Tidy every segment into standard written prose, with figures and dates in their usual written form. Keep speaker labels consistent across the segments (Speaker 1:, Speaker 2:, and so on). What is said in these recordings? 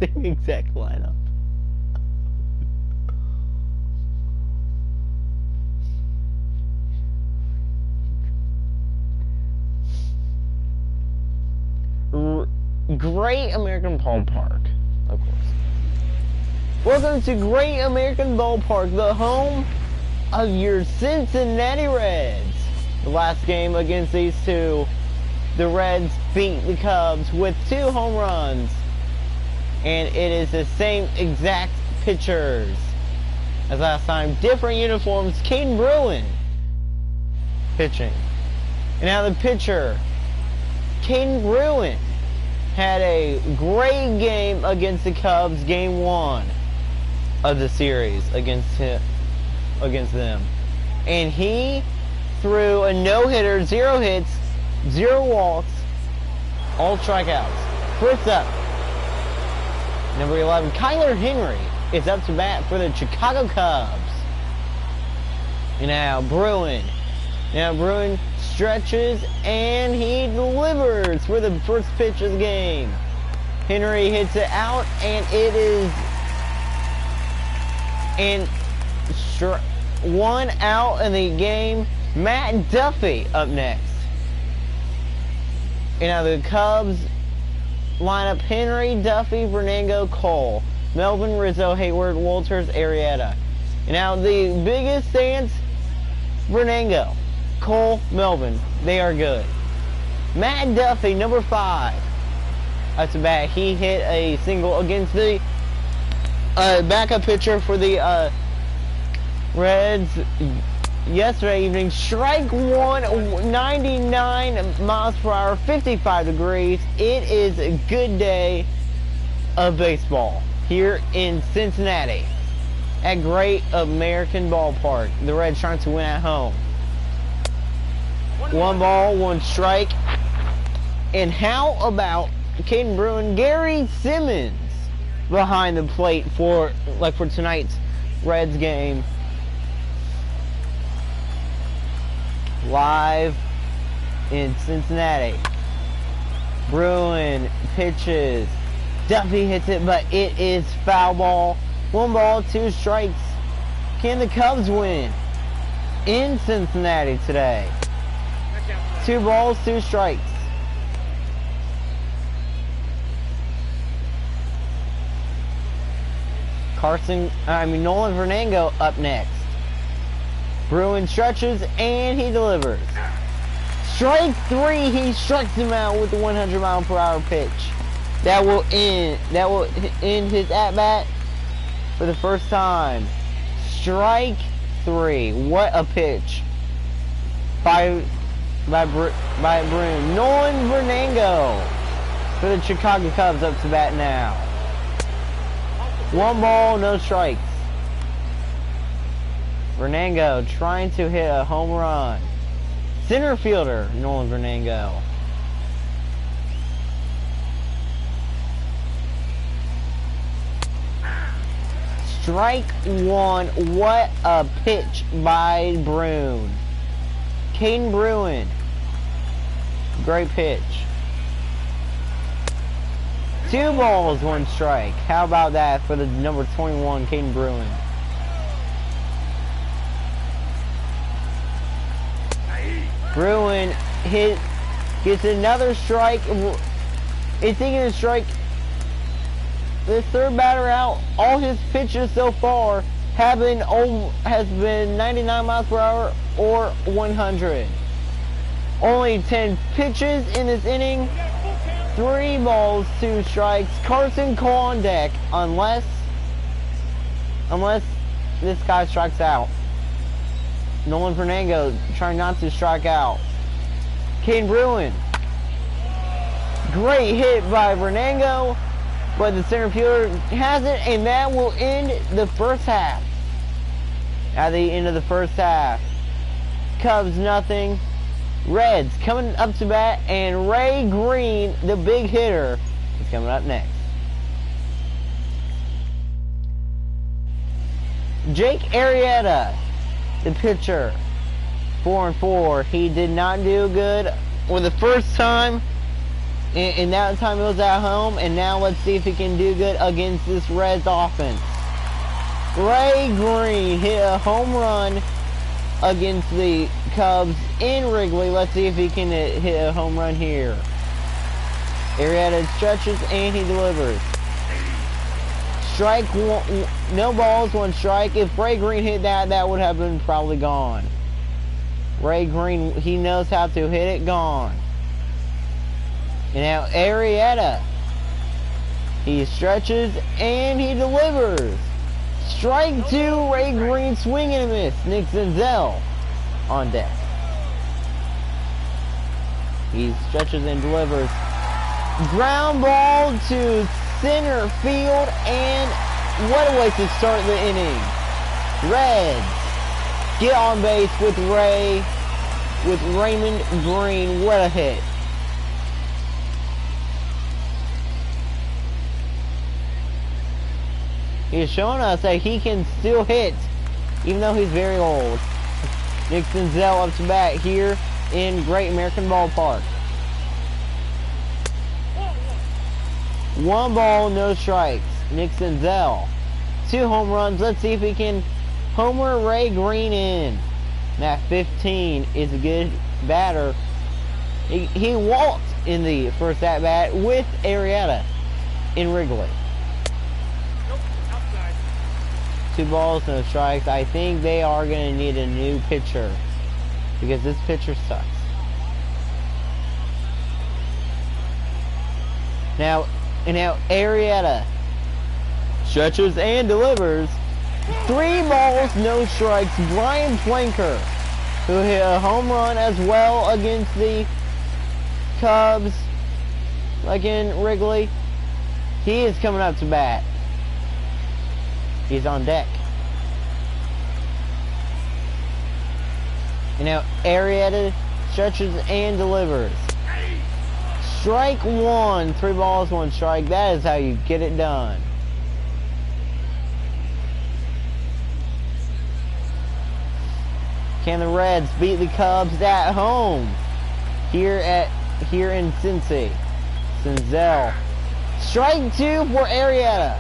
Speaker 1: Same exact lineup. Great American Ballpark, of course. Welcome to Great American Ballpark, the home of your Cincinnati Reds. The last game against these two, the Reds beat the Cubs with 2 home runs. And it is the same exact pitchers as last time. Different uniforms. Caden Bruin pitching. And now the pitcher, Caden Bruin, had a great game against the Cubs, game 1 of the series against them. And he threw a no-hitter, 0 hits, 0 walks, all strikeouts. First up, number 11, Kyler Henry is up to bat for the Chicago Cubs. And now Bruin. Now Bruin stretches and he delivers for the first pitch of the game. Henry hits it out and it is 1 out in the game. Matt Duffy up next. And now the Cubs line up Henry, Duffy, Vernango, Cole, Melvin, Rizzo, Hayward, Walters, Arietta. And now the biggest stance, Vernango, Cole, Melvin. They are good. Matt Duffy, number 5. Up to bat. He hit a single against the backup pitcher for the Reds yesterday evening. Strike 1, 99 miles per hour, 55 degrees. It is a good day of baseball here in Cincinnati at Great American Ballpark. The Reds trying to win at home. 1 ball, 1 strike. And how about Caden Bruin, Gary Simmons behind the plate for tonight's Reds game. Live in Cincinnati. Bruin pitches. Duffy hits it, but it is foul ball. 1 ball, 2 strikes. Can the Cubs win in Cincinnati today? 2 balls, 2 strikes. Nolan Vernango up next. Bruin stretches and he delivers. Strike 3, he strikes him out with the 100 mile per hour pitch. That will end his at bat for the first time. Strike 3. What a pitch by Bruin. Nolan Vernango for the Chicago Cubs up to bat now. 1 ball, no strikes. Vernango trying to hit a home run. Center fielder, Nolan Vernango. Strike 1. What a pitch by Bruin. Caden Bruin. Great pitch. 2 balls, 1 strike. How about that for the number 21, Caden Bruin? Bruin gets another strike. It's taking a strike. The 3rd batter out. All his pitches so far has been 99 miles per hour or 100. Only 10 pitches in this inning. 3 balls, 2 strikes. Carson Cole on deck, unless this guy strikes out. Nolan Vernango trying not to strike out. Caden Bruin. Great hit by Vernango, but the center fielder has it, and that will end the first half. At the end of the first half, Cubs nothing. Reds coming up to bat, and Ray Greene, the big hitter, is coming up next. Jake Arietta, the pitcher, 4-4. He did not do good for the first time And that time it was at home, and now let's see if he can do good against this Reds offense. Ray Greene hit a home run against the Cubs in Wrigley. Let's see if he can hit a home run here. Arietta stretches and he delivers. Strike one, no balls, one strike. If Ray Greene hit that, that would have been probably gone. Ray Greene, he knows how to hit it, gone. And now Arietta, he stretches and he delivers. Strike two, Ray Greene, swing and a miss. Nick Senzel on deck. He stretches and delivers. Ground ball to center field, and what a way to start the inning. Reds get on base with Raymond Greene. What a hit. He's showing us that he can still hit, even though he's very old. Nick Senzel up to bat here in Great American Ballpark. 1 ball, no strikes. Nick Senzel. 2 home runs. Let's see if he can homer Ray Greene in. That 15 is a good batter. He walked in the first at-bat with Arietta in Wrigley. 2 balls, no strikes. I think they are going to need a new pitcher because this pitcher sucks. Now Arietta stretches and delivers. 3 balls, no strikes. Brian Planker, who hit a home run as well against the Cubs, like in Wrigley. He is coming up to bat. He's on deck. And now Arietta stretches and delivers. Strike 1, 3 balls, 1 strike. That is how you get it done. Can the Reds beat the Cubs at home? Here in Cincy. Senzel. Strike 2 for Arietta.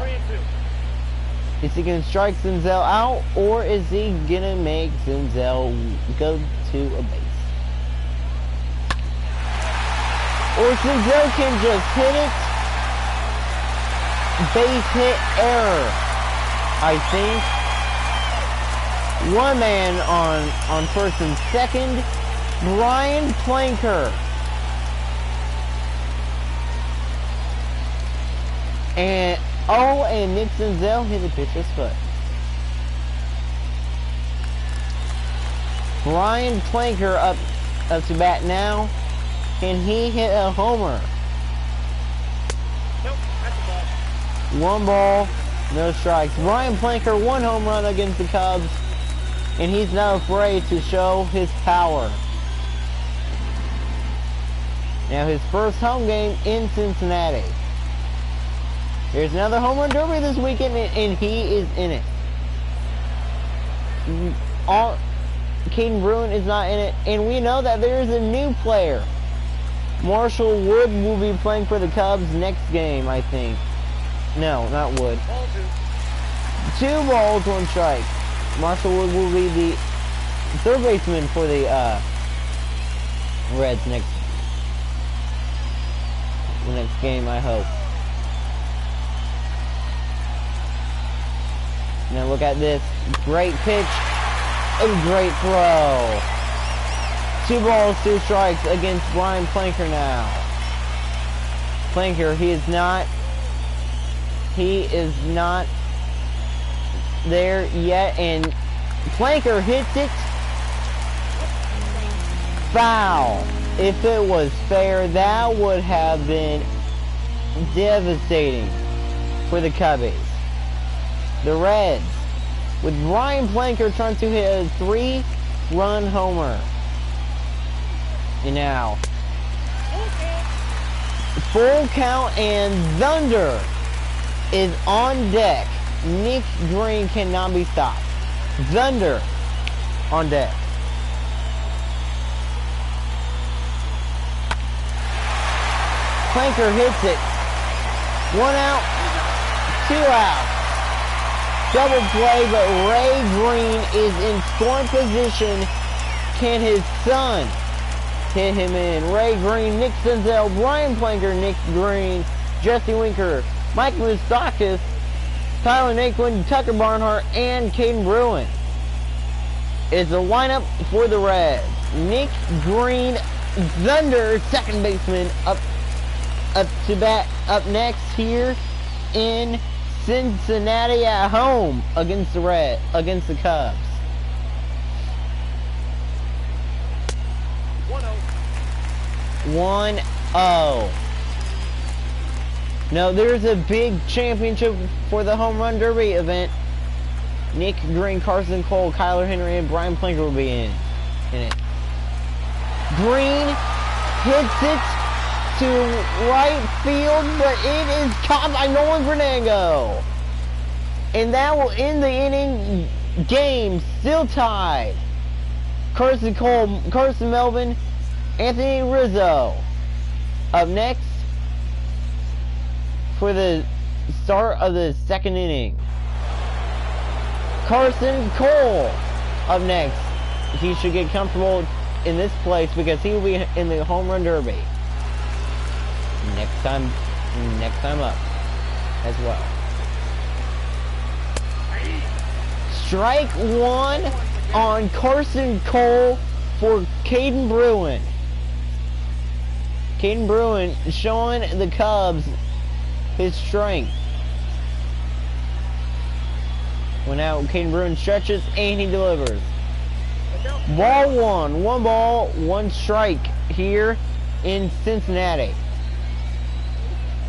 Speaker 1: Is he going to strike Senzel out, or is he going to make Senzel go to a base? Or Senzel can just hit it. Base hit error, I think. 1 man on first and second. Brian Planker. And Nick Senzel hit the pitcher's foot. Brian Planker up to bat now. Can he hit a homer?
Speaker 2: Nope, that's a ball.
Speaker 1: 1 ball, no strikes. Brian Planker, 1 home run against the Cubs, and he's not afraid to show his power. Now his first home game in Cincinnati. There's another home run derby this weekend, and he is in it. Caden Bruin is not in it, and we know that there is a new player. Marshall Wood will be playing for the Cubs next game, I think. No, not Wood. 2 balls, 1 strike. Marshall Wood will be the 3rd baseman for the Reds next game, I hope. Now look at this. Great pitch. A great throw. 2 balls, 2 strikes against Brian Planker now. Planker, he is not there yet, and Planker hits it foul. If it was fair, that would have been devastating for the Cubbies. The Reds, with Brian Planker trying to hit a 3-run homer. And now, full count, and Thunder is on deck. Nick Greene cannot be stopped. Thunder on deck. Planker hits it. 1 out, 2 out. Double play, but Ray Greene is in scoring position. Can his son hit him in? Ray Greene, Nick Senzel, Brian Planker, Nick Greene, Jesse Winker, Mike Moustakis, Tyler Naquin, Tucker Barnhart, and Caden Bruin. It's a lineup for the Reds. Nick Greene, Thunder, second baseman, up to bat, up next here in Cincinnati at home against the Cubs. 1-0. Now there's a big championship for the Home Run Derby event. Nick Greene, Carson Cole, Kyler Henry, and Brian Planker will be in it. Greene hits it to right field, but it is caught by Nolan Fernando. And that will end the inning. Game still tied. Carson Cole, Carson Melvin, Anthony Rizzo up next for the start of the second inning. Carson Cole up next. He should get comfortable in this place because he will be in the Home Run Derby next time up as well. Strike 1 on Carson Cole for Caden Bruin. Caden Bruin showing the Cubs his strength. Well, now Caden Bruin stretches and he delivers. Ball 1. 1 ball, 1 strike here in Cincinnati.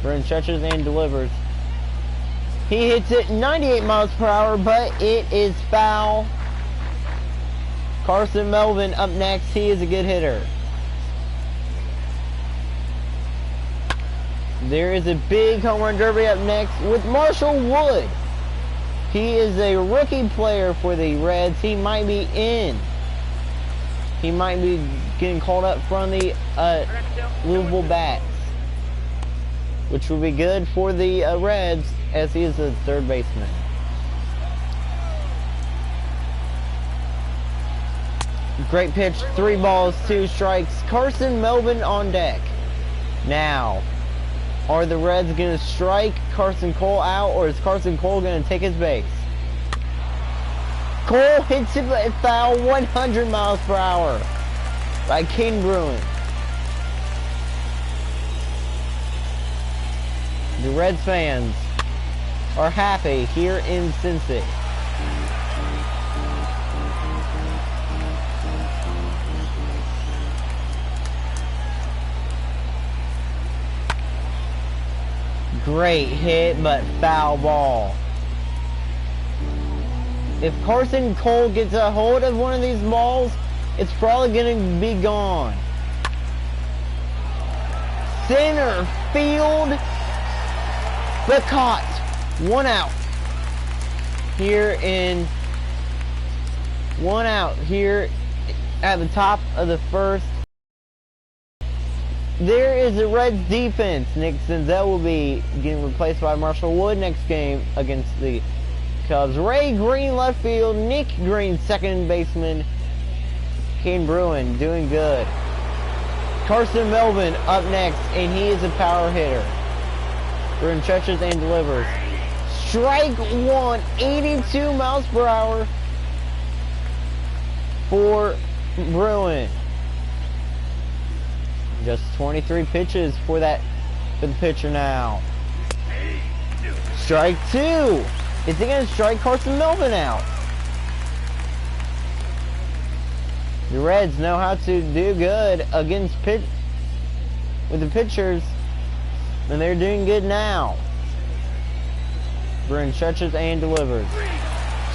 Speaker 1: Bruin stretches and delivers. He hits it 98 miles per hour, but it is foul. Carson Melvin up next. He is a good hitter. There is a big home run derby up next with Marshall Wood. He is a rookie player for the Reds. He might be in. He might be getting called up from the Louisville Bats, which will be good for the Reds as he is a third baseman. Great pitch, 3 balls, 2 strikes. Carson Melvin on deck. Now, are the Reds going to strike Carson Cole out, or is Carson Cole going to take his base? Cole hits it but foul, 100 miles per hour by Caden Bruin. The Reds fans are happy here in Cincy. Great hit, but foul ball. If Carson Cole gets a hold of one of these balls, it's probably going to be gone. Center field, but caught. 1 out. One out here at the top of the first. There is the Reds defense. Nick Senzel will be getting replaced by Marshall Wood next game against the Cubs. Ray Greene left field. Nick Greene second baseman. Caden Bruin doing good. Carson Melvin up next, and he is a power hitter. Bruin stretches and delivers. Strike 1, 82 miles per hour for Bruin. Just 23 pitches for the pitcher now. Strike 2. Is he going to strike Carson Melvin out? The Reds know how to do good against with the pitchers, and they're doing good now. Bruin stretches and delivers.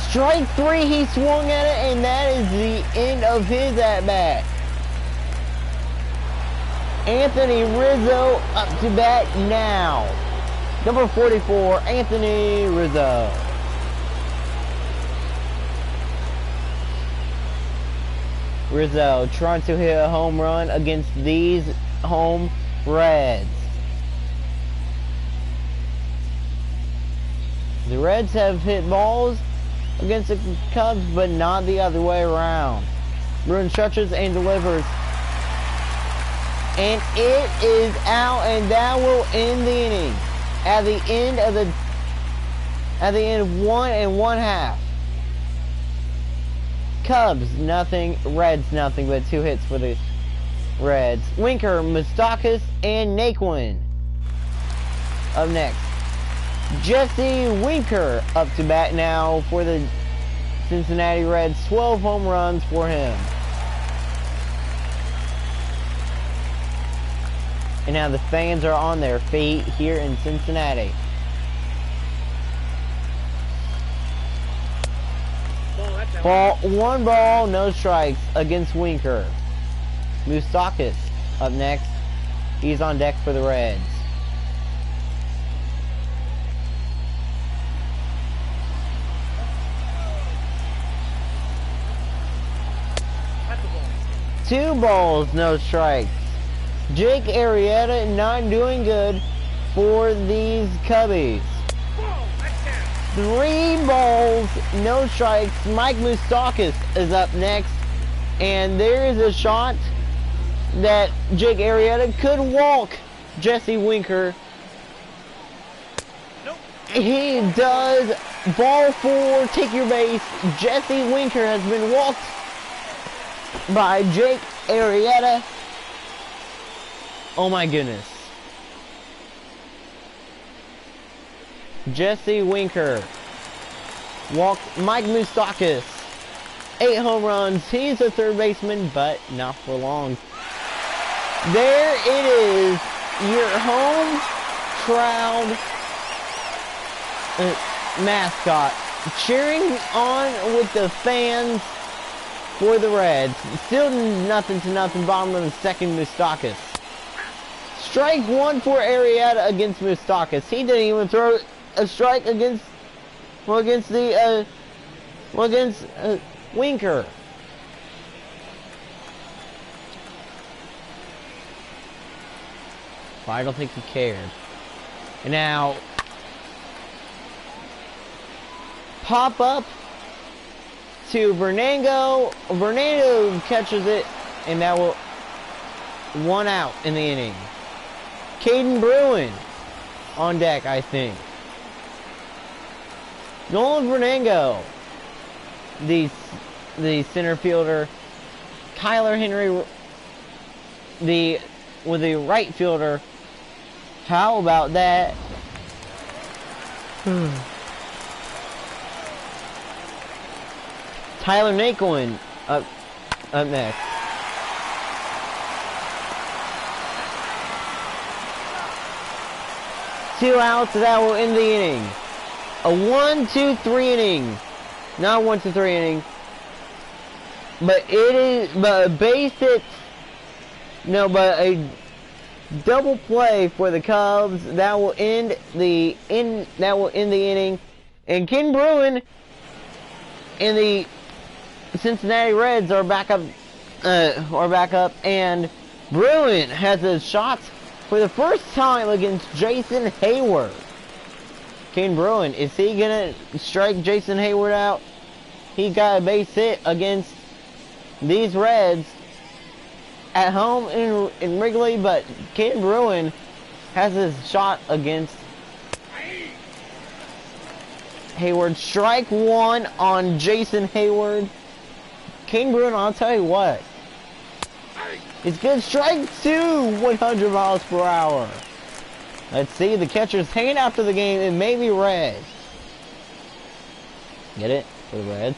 Speaker 1: Strike 3. He swung at it, and that is the end of his at-bat. Anthony Rizzo up to bat now. Number 44, Anthony Rizzo. Rizzo trying to hit a home run against these home Reds. Reds have hit balls against the Cubs, but not the other way around. Bruin stretches and delivers. And it is out, and that will end the inning. At the end of 1 1/2. Cubs nothing, Reds nothing, but 2 hits for the Reds. Winker, Moustakas, and Naquin. Up next, Jesse Winker up to bat now for the Cincinnati Reds. 12 home runs for him. And now the fans are on their feet here in Cincinnati. Ball, 1 ball, no strikes against Winker. Moustakas up next. He's on deck for the Reds. Two balls, no strikes. Jake Arietta not doing good for these Cubbies. 3 balls, no strikes. Mike Moustakas is up next. And there is a shot that Jake Arietta could walk Jesse Winker.
Speaker 2: Nope.
Speaker 1: He does. Ball 4, take your base. Jesse Winker has been walked by Jake Arietta. Oh my goodness. Jesse Winker walked Mike Moustakas. 8 home runs. He's a third baseman, but not for long. There it is. Your home crowd mascot cheering on with the fans for the Reds. Still 0-0, bottom of the second, Moustakas. Strike 1 for Arietta against Moustakas. He didn't even throw a strike against Winker. Well, I don't think he cared. And now, pop up to Bernango. Bernango catches it, and that will 1 out in the inning. Caden Bruin on deck, I think. Nolan Bernango, the center fielder. Tyler Henry, with the right fielder. How about that? Tyler Naquin up next. Two outs, that will end the inning. A 1-2-3 inning. Not 1-2-3 inning. But it is a base hit. No, but a double play for the Cubs. That will end the inning. And Ken Bruin and the Cincinnati Reds are back up. And Bruin has a shot for the first time against Jason Hayward. Ken Bruin, is he gonna strike Jason Hayward out? He got a base hit against these Reds at home in Wrigley, but Ken Bruin has his shot against Hayward. Strike 1 on Jason Hayward. Ken Bruin, I'll tell you what. It's good. Strike 2, 100 miles per hour. Let's see, the catcher's hanging after the game. It may be red. Get it? For the Reds.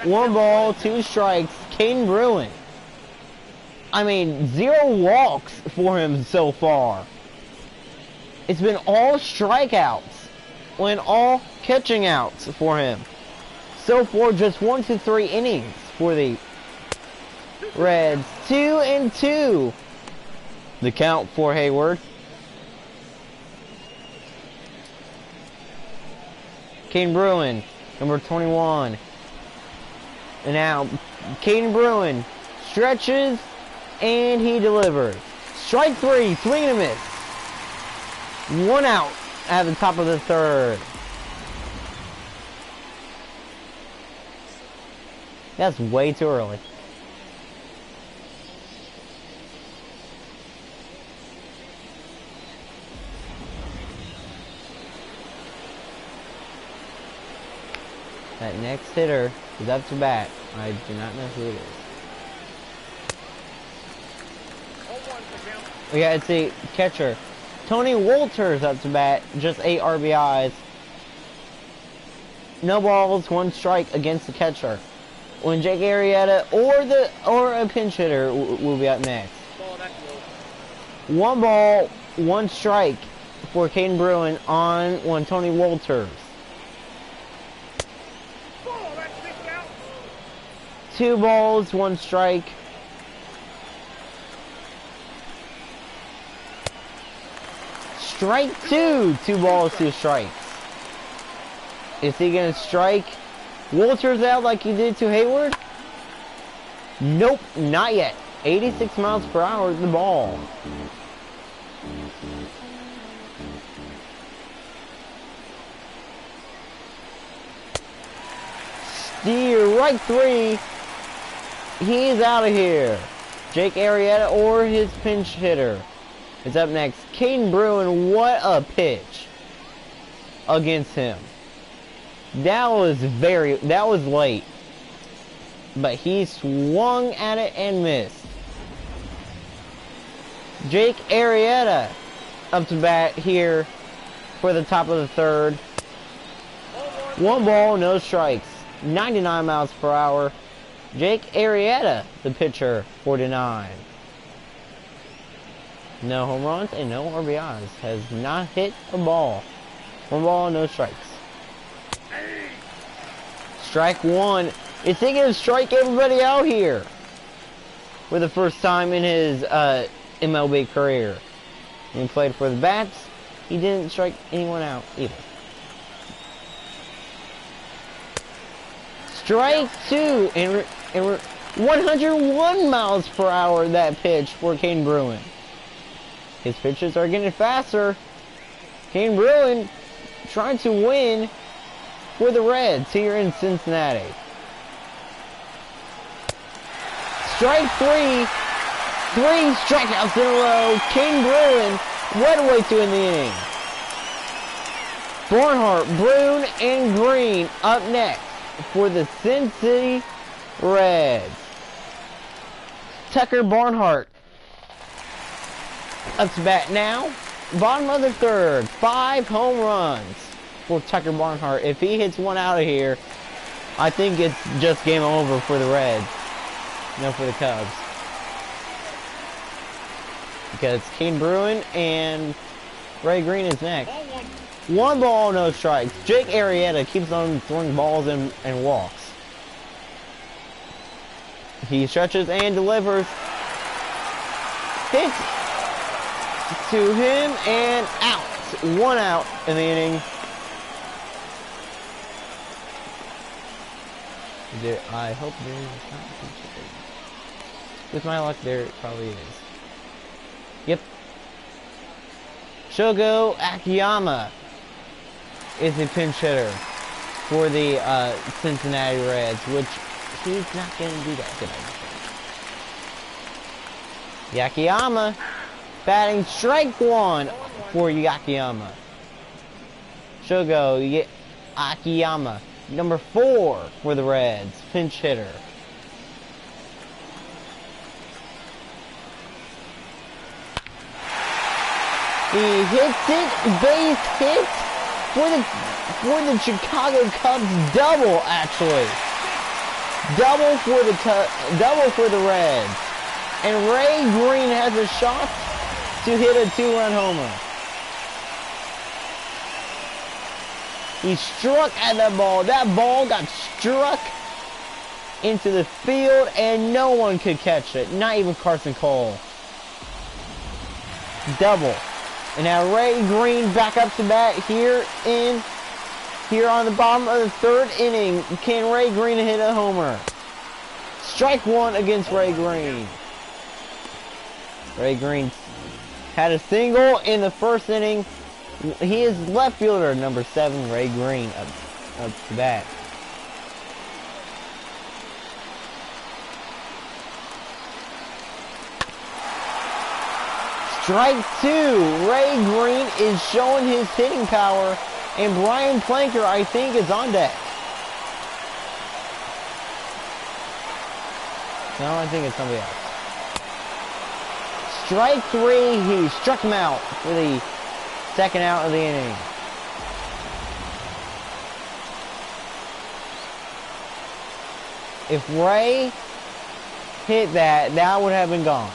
Speaker 1: 1 ball, 2 strikes. Caden Bruin. I mean, 0 walks for him so far. It's been all strikeouts and all catching outs for him. So far, just 1-3 innings for the Reds. 2-2. The count for Hayward. Caden Bruin, number 21. And now, Caden Bruin stretches, and he delivers. Strike 3, swing and a miss. 1 out at the top of the third. That's way too early. That next hitter is up to bat. I do not know who it is. We got the catcher. Tony Walters up to bat. Just 8 RBIs. No balls, 1 strike against the catcher. When Jake Arietta or a pinch hitter will be up next. 1 ball, 1 strike for Caden Bruin on Tony Walters. 2 balls, 1 strike. Strike 2. 2 balls, 2 strikes. Is he gonna strike Walters out like he did to Hayward? Nope, not yet. 86 miles per hour is the ball. Steer, right 3. He's out of here. Jake Arietta or his pinch hitter is up next. Caden Bruin, what a pitch against him. That was late. But he swung at it and missed. Jake Arietta up to bat here for the top of the third. 1 ball, no strikes. 99 miles per hour. Jake Arietta, the pitcher, 49. No home runs and no RBIs. Has not hit a ball. 1 ball, no strikes. Strike 1. Is he going to strike everybody out here for the first time in his MLB career? When he played for the Bats, he didn't strike anyone out either. Strike 2. And 101 miles per hour that pitch for Caden Bruin. His pitches are getting faster. Caden Bruin trying to win for the Reds here in Cincinnati. Strike 3. 3 strikeouts in a row. Caden Bruin right away to end the inning. Barnhart, Bruin, and Greene up next for the Sin City Reds. Tucker Barnhart up to bat now. Bottom of the third. 5 home runs for Tucker Barnhart. If he hits 1 out of here, I think it's just game over for the Reds. No, for the Cubs. Because Caden Bruin and Ray Greene is next. 1 ball, no strikes. Jake Arietta keeps on throwing balls and walks. He stretches and delivers. Hits to him and out. 1 out in the inning. I hope there is not a pinch hitter. With my luck, there probably is. Yep. Shogo Akiyama is a pinch hitter for the Cincinnati Reds, which he's not going to do that good. Akiyama batting strike 1 for Akiyama. Shogo Akiyama, number 4 for the Reds, pinch hitter. He hits it, base hit for the Chicago Cubs, double actually. Double for the Reds. And Ray Greene has a shot to hit a 2-run homer. He struck at that ball. That ball got struck into the field and no one could catch it. Not even Carson Cole. Double. And now Ray Greene back up to bat here on the bottom of the third inning. Can Ray Greene hit a homer? Strike 1 against Ray Greene. Ray Greene had a single in the first inning He is left fielder, number 7, Ray Greene, up to bat. Strike 2. Ray Greene is showing his hitting power, and Brian Planker, I think, is on deck. No, I think it's somebody else. Strike 3. He struck him out for the second out of the inning. If Ray hit that, that would have been gone.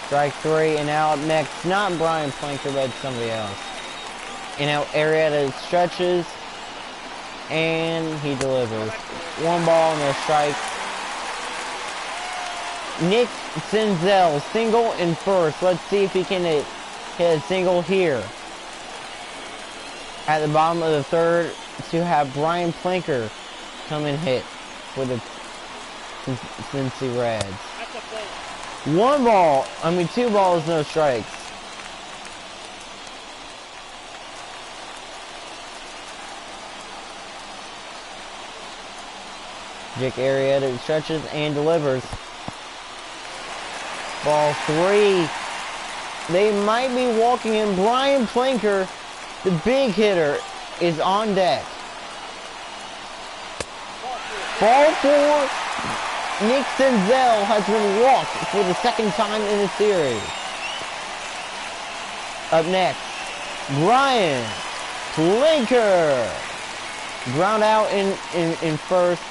Speaker 1: Strike 3, and now up next, not Brian Planker, but somebody else. And now Arietta stretches, and he delivers. 1 ball, no strike. Nick Senzel, single in first. Let's see if he can hit a single here. At the bottom of the third, to have Brian Planker come and hit for the Cincy Reds. 2 balls, no strikes. Jake Arietta stretches and delivers. Ball 3. They might be walking in. Brian Planker, the big hitter, is on deck. Ball 4. Nick Senzel has been walked for the second time in the series. Up next, Brian Planker. Ground out in first.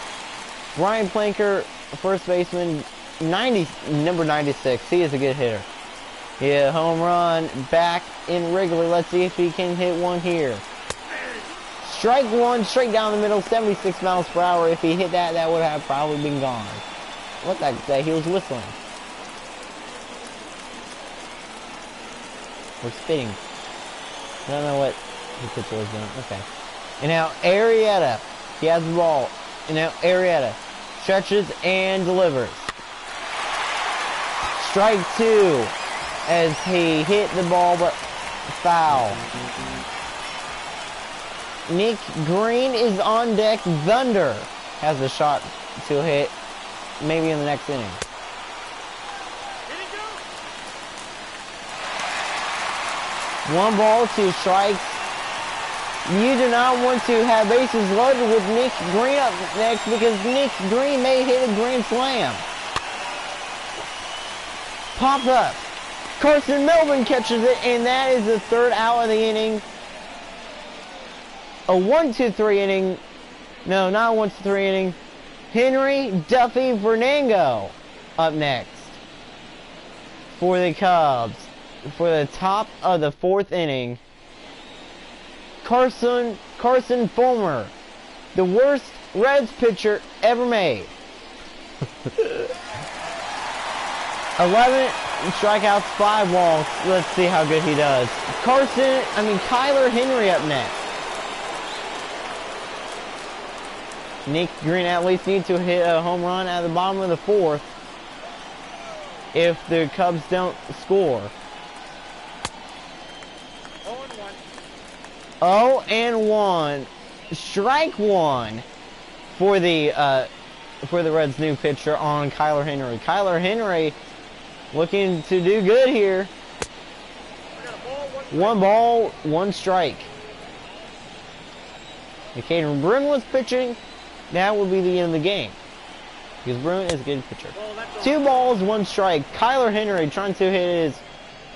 Speaker 1: Brian Planker, first baseman, number 96. He is a good hitter. Yeah, home run back in Wrigley. Let's see if he can hit one here. Strike 1, straight down the middle, 76 miles per hour. If he hit that, that would have probably been gone. What that say? He was whistling. Or spitting. I don't know what the pitcher was doing. Okay. And now Arietta. He has the ball. And now Arietta stretches and delivers. Strike 2 as he hit the ball but foul. Nick Greene is on deck. Thunder has a shot to hit maybe in the next inning. 1 ball, 2 strikes. You do not want to have bases loaded with Nick Greene up next because Nick Greene may hit a grand slam. Pop up. Carson Melvin catches it, and that is the 3rd out of the inning. A 1-2-3 inning. No, not a 1-2-3 inning. Henry, Duffy, Fernando up next for the Cubs. For the top of the 4th inning, Carson Fulmer, the worst Reds pitcher ever made. 11 strikeouts, 5 walks. Let's see how good he does. Kyler Henry up next. Nick Greene at least needs to hit a home run at the bottom of the 4th if the Cubs don't score. 0-1. Strike 1 for the Reds' new pitcher on Kyler Henry. Kyler Henry looking to do good here. 1 ball, 1 strike. If Caden Brim was pitching, that would be the end of the game. Because Bruin is a good pitcher. 2 balls, 1 strike. Kyler Henry trying to hit his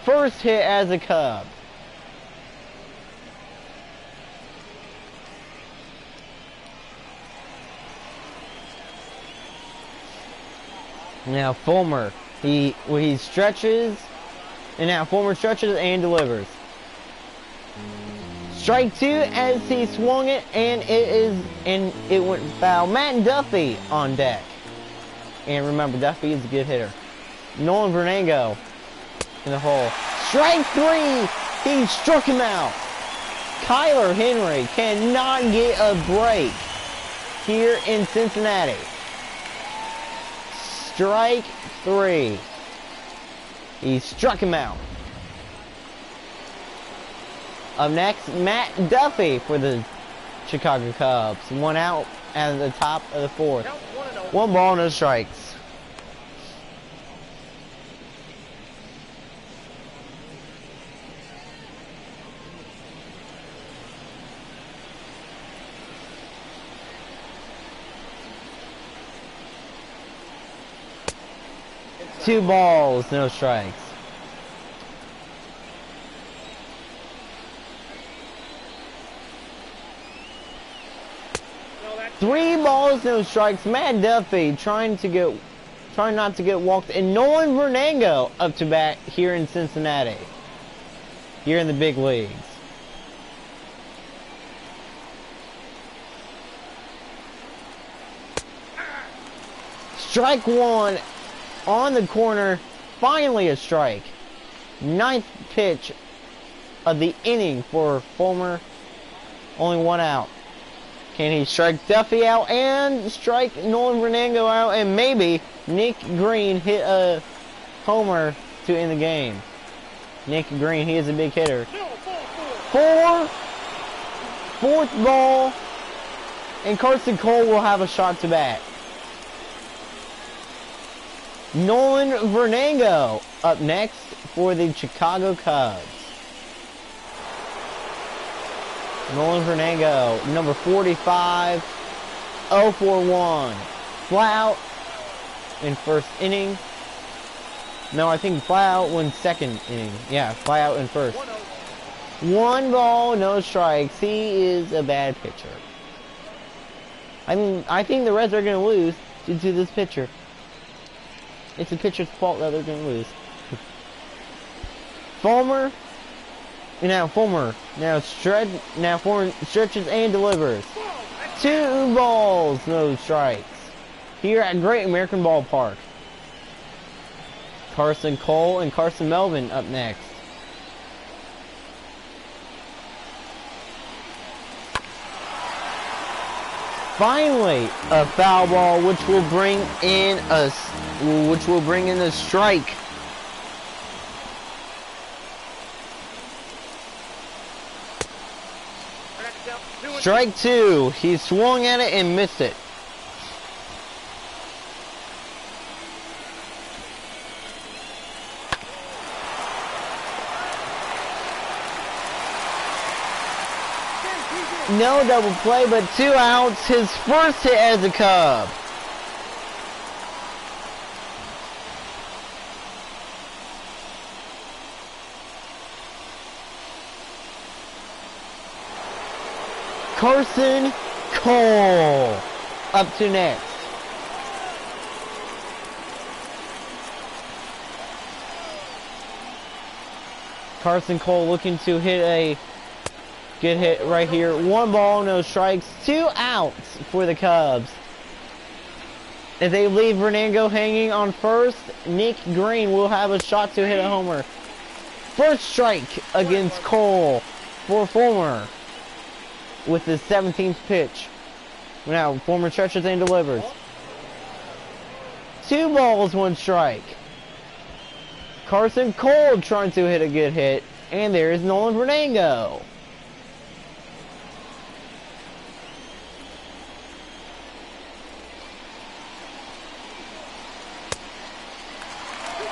Speaker 1: first hit as a Cub. Now Fulmer, he stretches, and now Fulmer stretches and delivers. Strike 2 as he swung it, and it went foul. Matt Duffy on deck. And remember, Duffy is a good hitter. Nolan Vernango in the hole. Strike 3! He struck him out. Kyler Henry cannot get a break here in Cincinnati. Strike 3. He struck him out. Up next, Duffy for the Chicago Cubs. One out at the top of the fourth. One ball, no strikes. Two balls, no strikes. Three balls, no strikes. Matt Duffy trying not to get walked, and Nolan Vernango up to bat here in Cincinnati, here in the big leagues. Strike one on the corner. Finally a strike. Ninth pitch of the inning for Fulmer. Only one out. Can he strike Duffy out and strike Nolan Vernango out, and maybe Nick Greene hit a homer to end the game? Nick Greene, he is a big hitter. Fourth ball, and Carson Cole will have a shot to bat. Nolan Vernango up next for the Chicago Cubs. Nolan Vernango, number 45, 0-for-1. Fly out in first inning. No, I think fly out went second inning. Yeah, fly out in first. One ball, no strikes. He is a bad pitcher. I mean, I think the Reds are going to lose due to this pitcher. It's the pitcher's fault that they're going to lose. Fulmer stretches and delivers. Two balls, no strikes. Here at Great American Ballpark. Carson Cole and Carson Melvin up next. Finally, a foul ball, which will bring in a strike. Strike two. He swung at it and missed it. No double play, but 2 outs. His first hit as a Cub. Carson Cole up to next. Carson Cole looking to hit a good hit right here. One ball, no strikes. 2 outs for the Cubs. If they leave Vernango hanging on first, Nick Greene will have a shot to hit a homer. First strike against Cole for Fulmer with the 17th pitch. Now, Fulmer stretches and delivers. 2 balls, 1 strike. Carson Cole trying to hit a good hit, and there is Nolan Vernango.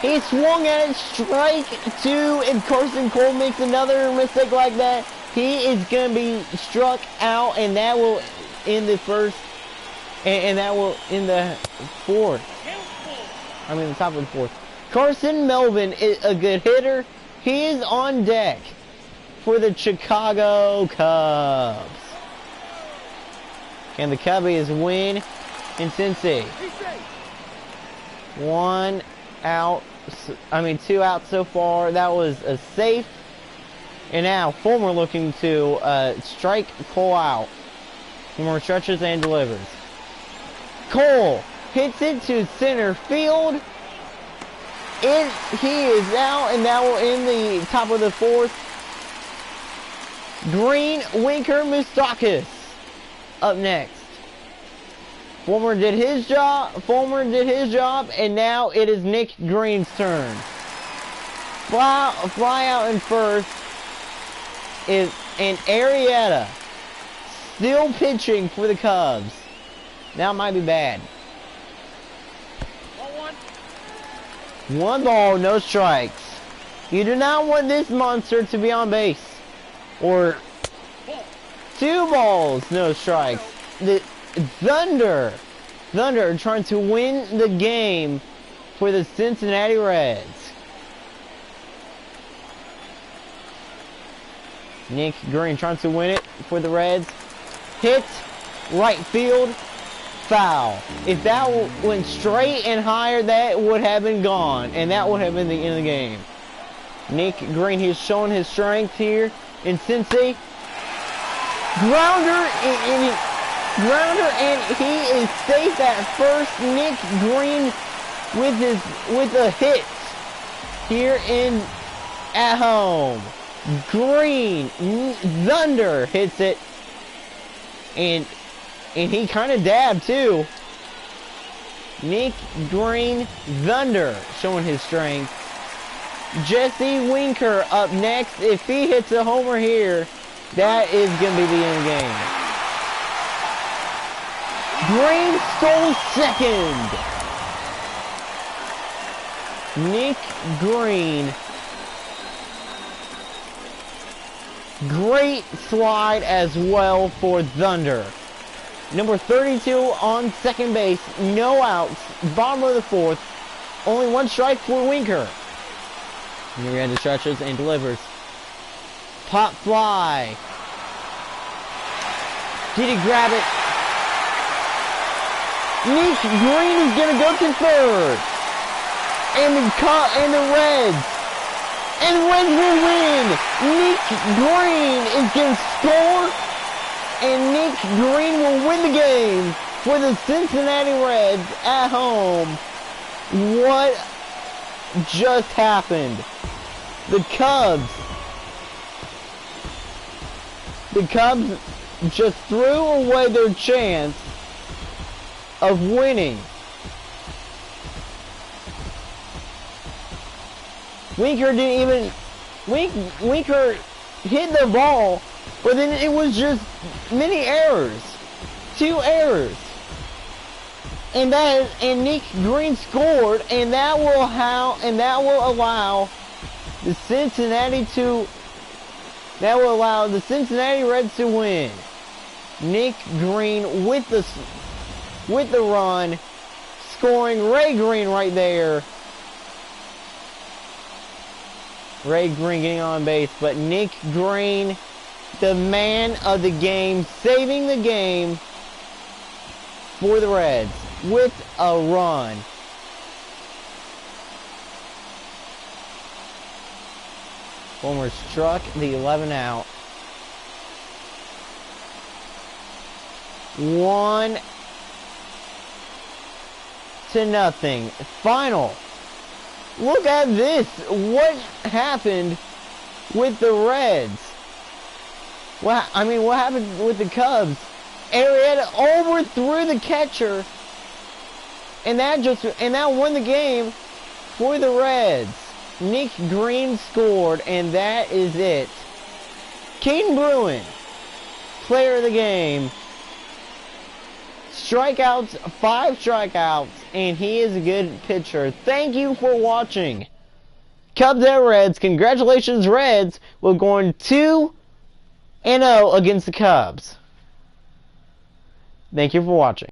Speaker 1: He swung at it, strike 2, and Carson Cole makes another mistake like that. He is going to be struck out, and that will end the first, and that will end the fourth. I mean, the top of the fourth. Carson Melvin is a good hitter. He is on deck for the Chicago Cubs. Can the Cubbies win in Cincy? 1 out, 2 outs so far. That was a safe. And now Fulmer looking to strike Cole out. Fulmer stretches and delivers. Cole hits it to center field. He is out, and that will end the top of the fourth. Greene, Winker, Moustakis up next. Fulmer did his job, and now it is Nick Greene's turn. fly out in first is and Arietta still pitching for the Cubs. Now it might be bad.
Speaker 2: 1-1.
Speaker 1: 1 ball, no strikes. You do not want this monster to be on base. Or 2 balls, no strikes. The Thunder trying to win the game for the Cincinnati Reds. Nick Greene trying to win it for the Reds. Hit, right field, foul. If that went straight and higher, that would have been gone. And that would have been the end of the game. Nick Greene, he's showing his strength here in Cincy. Grounder, and he is safe at first. Nick Greene with a hit here at home. Greene, Thunder hits it, and he kind of dabbed too. Nick Greene, Thunder showing his strength. Jesse Winker up next. If he hits a homer here, that is going to be the end of the game. Greene stole second. Nick Greene. Great slide as well for Thunder. Number 32 on second base. No outs. Bottom of the 4th. Only 1 strike for Winker. Arietta stretches and delivers. Pop fly. Did he grab it? Nick Greene is going to go to third. And the Reds. And the Reds will win. Nick Greene is going to score. And Nick Greene will win the game for the Cincinnati Reds at home. What just happened? The Cubs just threw away their chance of winning. Winker didn't even... Winker hit the ball, but then it was just many errors. 2 errors. And Nick Greene scored, and that will allow the Cincinnati Reds to win. Nick Greene with the run, scoring. Ray Greene right there. Ray Greene getting on base, but Nick Greene, the man of the game, saving the game for the Reds with a run. Homer struck the 11 out. 1-0. Final. Look at this. What happened with the Reds? What happened with the Cubs? Arietta overthrew the catcher, and that won the game for the Reds. Nick Greene scored, and that is it. Caden Bruin, player of the game. Strikeouts, 5 strikeouts, and he is a good pitcher. Thank you for watching. Cubs at Reds. Congratulations, Reds. We're going 2-0 against the Cubs. Thank you for watching.